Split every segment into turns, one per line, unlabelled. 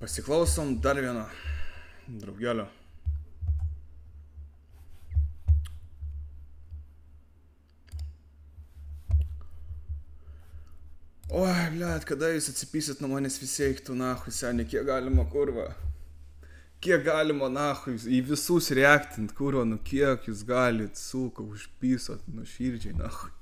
Pasiklausom dar vieno draugelio. Oi, blet, kada jūs atsipysit nuo manęs visi eiktų nahui, seniai, kiek galima kurva. Kiek galima nahui, į visus reaktint, kurva, nu kiek jūs galit, suka, užpysot, nu širdžiai nahui.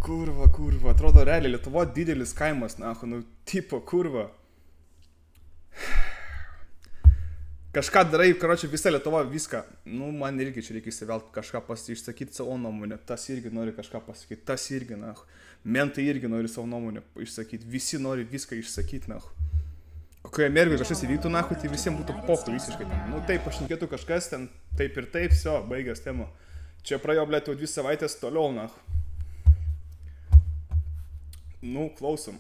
Kurva, atrodo realiai, Lietuvo didelis kaimas, nahui, nu tipo kurva. Kažką darai, karočią, visa Lietuva, viską. Nu, man irgi čia reikia įsivelt kažką išsakyti savo nuomonę. Tas irgi nori kažką pasakyti, tas irgi, nahu. Mentai irgi nori savo nuomonę išsakyti. Visi nori viską išsakyti, nahu. O kai Amerikoje kažkas įvyktų, nahu, tai visiems būtų pohu visiškai ten. Nu, taip, pašnekėtų kažkas ten, taip ir taip, sio, baigęs tema. Čia praėjo, blėt, jau 2 savaitės toliau, nahu. Nu, klausom.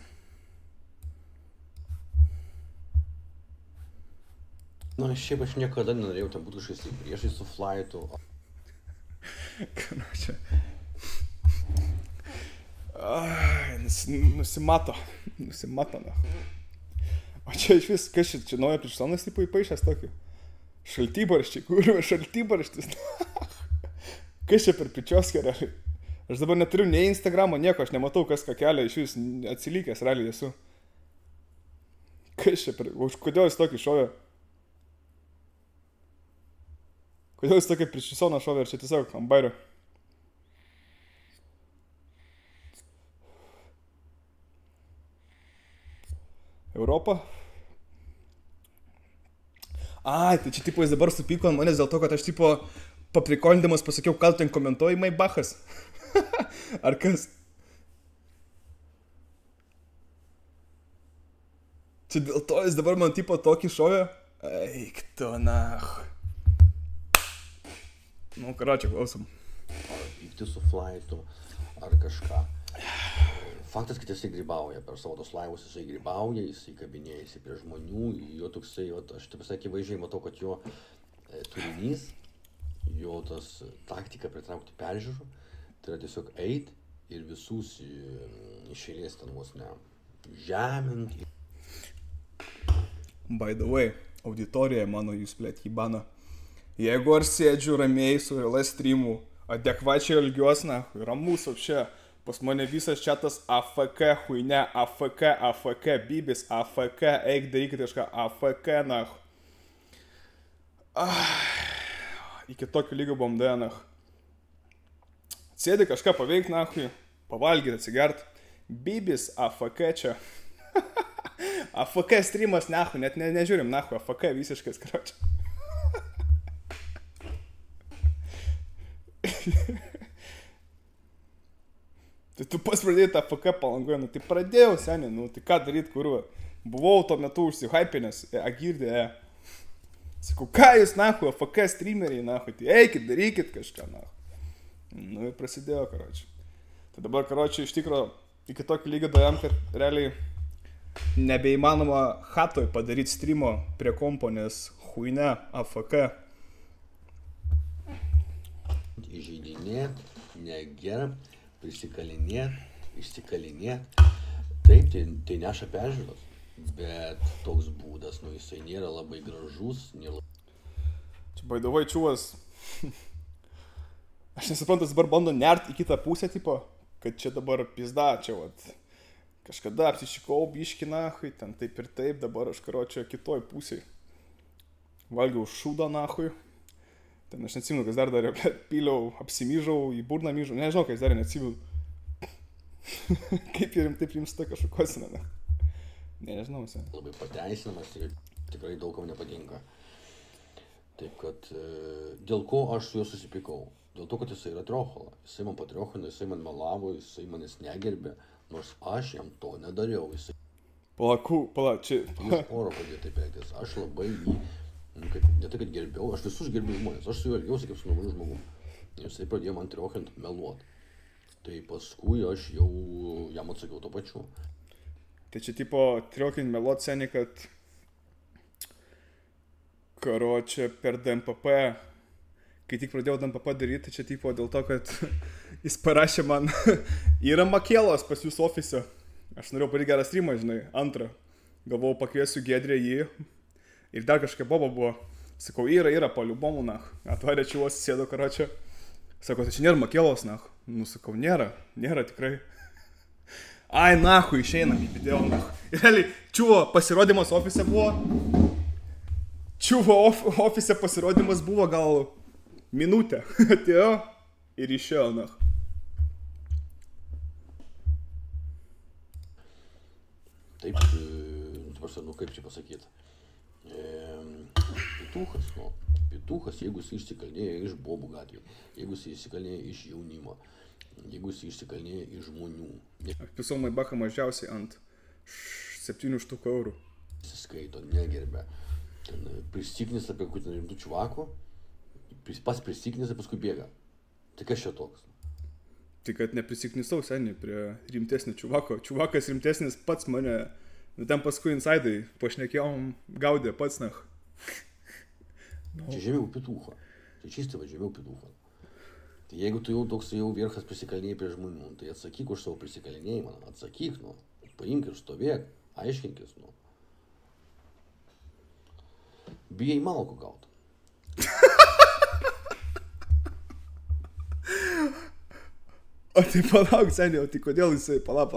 Nu, šiaip aš niekada nenorėjau ten būtų kažkas priešai su flightu.
Karočią. Nusimato, na. O čia iš vis, kas čia nauja priešsonas tipo įpaišęs tokį? Šaltybarščiai, kurva, šaltybarštis. Kas čia per pičioskę realiai? Aš dabar neturiu nei Instagramo, nieko, aš nematau, kas ką kelia, iš vis atsilikęs realiai esu. Kas čia per... Kodėl jis tokį šovė? Kodėl jis tokį priešsoną šovė ir čia tiesiog ant bairio? Europa? Ai, tai čia tipo jis dabar supyko ant manęs dėl to, kad aš tipo paprikolindamas pasakiau, ką ten komentuoji, Maibachas. Ar kas? Čia dėl to jis dabar man tipo tokį šovė? Eik tu nach. Nu, karočią, klausom.
Ar vykti su flightu, ar kažką. Faktas, kad jisai grybauja per savo tos laivus, jisai grybauja, jisai kabinėjasi prie žmonių, jo toksai, aš taip sakė vaizdžiai matau, kad jo turinys, jo tas taktika pritraukti peržiūrų, tai yra tiesiog eit ir visus iš eilės ten vos ne žemint.
By the way, auditorija mano jūs plėt jį Jeigu aš sėdžiu ramiai su LS streamu, adekvačiai elgiuos, na, ramus apšė, pas mane visas čatas AFK, huine, AFK, bibis, AFK, eik darykit kažką, AFK, na. Iki tokio lygio bomdė, na. Sėdi kažką paveik, na, pavalgyti, atsigert, bibis, AFK čia. AFK streamas, na, net nežiūrim, na, AFK visiškas, karočią. Tai tu pas pradėjai tą FK Palangoje, nu tai pradėjau, seniai, nu tai ką daryt, kurva. Buvau tuo metu užsihypinęs, agirdė, Sakau, ką jūs, nahu, FK streameriai, nahu, tai eikit, darykit kažką, nahu. Nu ir prasidėjo, karočiui. Tai dabar, karočiui, iš tikro, iki tokio lygio dojam, kad realiai nebeįmanoma hatoj padaryti streamo prie kompo, nes huine, AFK.
Įžeidinėt, negerb, prisikalinėt, išsikalinėt. Taip, tai neša peržiūros, bet toks būdas, nu jisai nėra labai gražus, nėra...
Čia baidavai čiūvas. Aš nesuprantu, dabar bando nert į kitą pusę, tipo, kad čia dabar pizda, čia vat. Kažkada apsišikau biškį, nahui, ten taip ir taip, dabar aš karočią kitoj pusėj. Valgiau šūdą, nahui. Ten aš neatsimenu, kas dar dariau, pyliau, apsimyžau, į burną myžau, nežinau, kas dar neatsimenu. Kaip ir taip jums ta kažkokiosina, ne? Nežinau, sen.
Labai pateisinamas ir tikrai daugam nepatinka. Taip kad, dėl ko aš su juo susipykau? Dėl to, kad jisai yra triochola. Jisai man patriochino, jisai man melavo, jisai manęs negerbė, nors aš jam to nedariau. Jisai...
Pala, čia...
Jis oro pradėjo taip elgtis. Aš labai jį... Ne tai, kad gerbiau, aš visus gerbiau žmonės, aš su juo elgiausi kaip su normaliu žmogum. Jisai pradėjo man triochint meluot. Tai paskui aš jau jam atsakiau to pačiu.
Tai čia tipo triochint meluot seniai, kad karočią per DMPP, kai tik pradėjau DMPP daryti, tai čia tipo dėl to, kad jis parašė man yra makėlos pas jūsų ofise. Aš norėjau padaryti gerą streamą, žinai, antrą. galvojau pakviesiu Giedrę jį ir dar kažkaip boba buvo. Sakau, yra paliubomų, nach. Atvarė čiuvos, sėdo karočią. Sako, tai čia nėra Makėlos, nach. Nu, sakau, nėra tikrai. Ai, nahu, išeinam į video, nach. Ir realiai, čiuvo pasirodymas ofise buvo. Čiuvo ofise pasirodymas buvo gal minutę. Atėjo ir išėjo, nach.
Taip, nu kaip čia pasakyti. Pituchas, jeigu jis išsikalnėja iš bobų gatvių, jeigu jis išsikalnėja iš jaunimo, jeigu jis išsikalnėja iš žmonių.
Pisau Maibachą mažiausiai ant 700 eurų.
Skaito, negerbė. Ten prisiknis apie kokį rimtų čuvako, pats prisiknis ir paskui bėga. Tai kas čia toks?
Tai kad neprisiknisau seniai prie rimtesnio čuvako. Čuvakas rimtesnis pats mane, nu ten paskui insaidai pašnekėjom, gaudė pats, nach.
No. Čia žemiau pitucho. Tai čistai va žemiau pitucho. Tai jeigu tu jau toks jau vierchas prisikalnėjai prie žmonių, tai atsakyk už savo prisikalnėjimą. Atsakyk, nu. Paimk ir stovėk. Aiškinkis, nu. Bijai malkų gaut.
O tai palauk, seniai, o tai kodėl jisai, pala.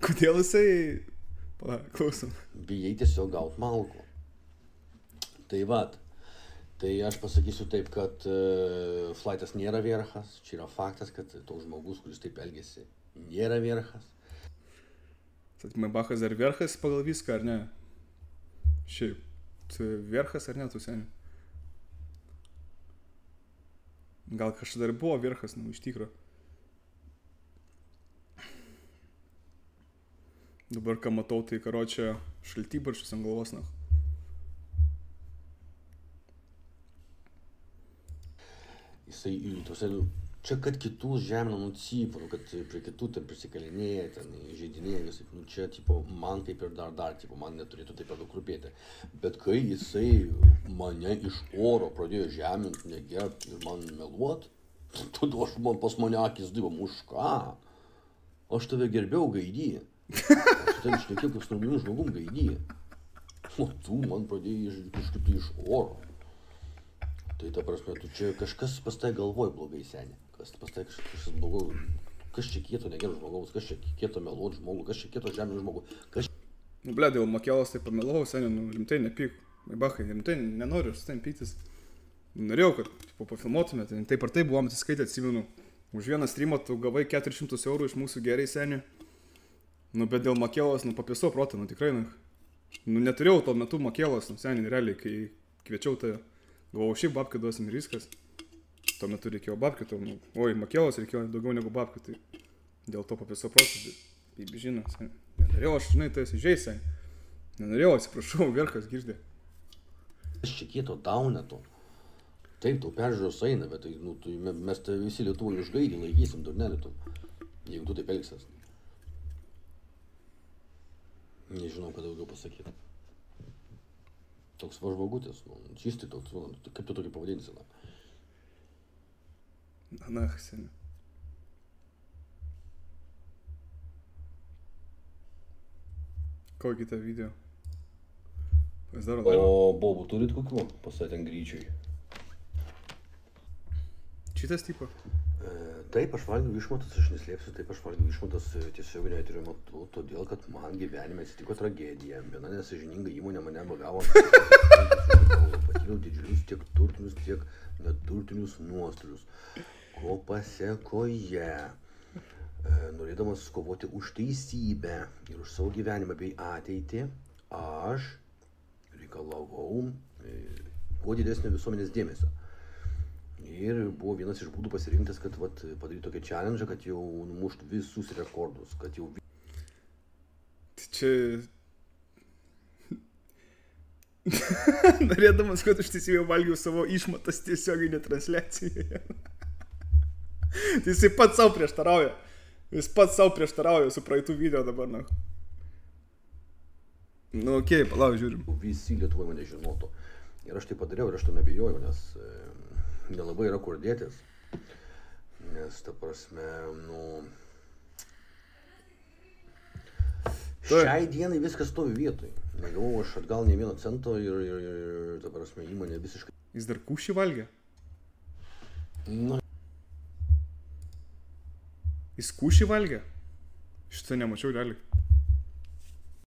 Kodėl jisai, klausom.
Bijai tiesiog gaut malkų. Tai vat, tai aš pasakysiu taip, kad Flightas nėra vierchas, čia yra faktas, kad toks žmogus, kuris taip elgėsi, nėra vierchas.
Tai Maibachas dar vierchas pagal viską, ar ne? Šiaip, tu vierchas ar ne, tu seniai? Gal kažkas dar buvo vierchas, nu, iš tikro. Dabar, ką matau, tai karočią šaltybarčius ant galvos, na.
Jisai, čia kad kitus žemino nucypo, kad prie kitų ten prisikalinėja, ten žaidinėja visai, čia, tipo, man kaip ir dar, tipo, man neturėtų taip daug rūpėti. Bet kai jisai mane iš oro pradėjo žeminti, negerbti ir man meluot, tada pas mane akis diva, už ką? Aš tave gerbiau, Gaidy. Aš ten šnekėjau kaip su normaliu žmogum, Gaidy. O tu man pradėjai kažkaip iš oro. Tai ta prasme, tu čia kažkas pas tai galvoj blogai, seniai. Kas pas tai kažkas blogai, kas čia kieto negerų žmogaus, kas čia kieto meluot žmogų, kas čia kieto žemės žmogų.
Nu, ble, dėl Makėlos tai pamelavau, seniai, nu, rimtai nepyk. Maibachai, rimtai nenoriu, aš su tavim pyktis. Norėjau, kad pafilmuotumėte, taip ar taip buvom atsiskaitę, atsimenu. Už vieną streamą tu gavai 400 eurų iš mūsų gerai, seniai. Nu, bet dėl Makėlos, nu, papisau protą, nu, tikrai, nu, neturėjau tuo metu Makėlos, nu, seniai, realiai, kai kviečiau tave. Galvojau, šiaip babkių duosim ir viskas. Tuo metu reikėjo babkių, nu, oi, Makėlos reikėjo daugiau negu babkių, tai dėl to papisau protą, bet žino, seniai. Nenorėjau, aš, žinai, tai įsižeis, seniai. Nenorėjau, atsiprašau, vierchas girdė.
Aš čia kieto dauneto. Taip, tau peržiūros eina, bet tai, nu, mes tai visi Lietuvoje už Gaidį laikysim, durnelį tu, jeigu tu taip elgsies. Nežinau, ką daugiau pasakyti. Toks važvagutis, nu, čistai toks, nu, kaip tu tokį pavadinsi, na.
Na, seniai. Kokį tą video? Pasidaro laivą.
O bobų turit kokių? Pasai ten gryčiui.
Šitas tipo?
Taip, aš valgiau išmatas, aš neslėpsiu, taip aš valgiau išmatas tiesiog neturėjau metu, todėl, kad man gyvenime atsitiko tragedija. Viena nesąžininga įmonė mane pagavo. Patyriau didžiulius tiek turtinius, tiek neturtinius nuostolius. Ko pasekoje, norėdamas kovoti už teisybę ir už savo gyvenimą bei ateitį, aš reikalavau kuo didesnio visuomenės dėmesio. Ir buvo vienas iš būdų pasirinktas, kad vat, padaryti tokią challenge, kad jau numuštų visus rekordus, kad jau...
Tai čia... Norėdamas, kad aš tiesiog valgiau savo išmatas tiesioginė transliacijoje. Tai jisai pats savo prieštarauja. Jis pats savo prieštarauja su praeitų video dabar, na. Nu, okei, palauk, žiūrim.
Visi Lietuvoje mane žinotų. Ir aš tai padariau ir aš to nebijojau, nes... nelabai yra kur dėtis, nes, ta prasme, nu, Šiai dienai viskas stovi vietoj. Negavau aš atgal ne vieno cento ir ta prasme, įmonė visiškai.
Jis dar kušį valgė?
Na,
Jis kušį valgė? Šitą nemačiau realiai.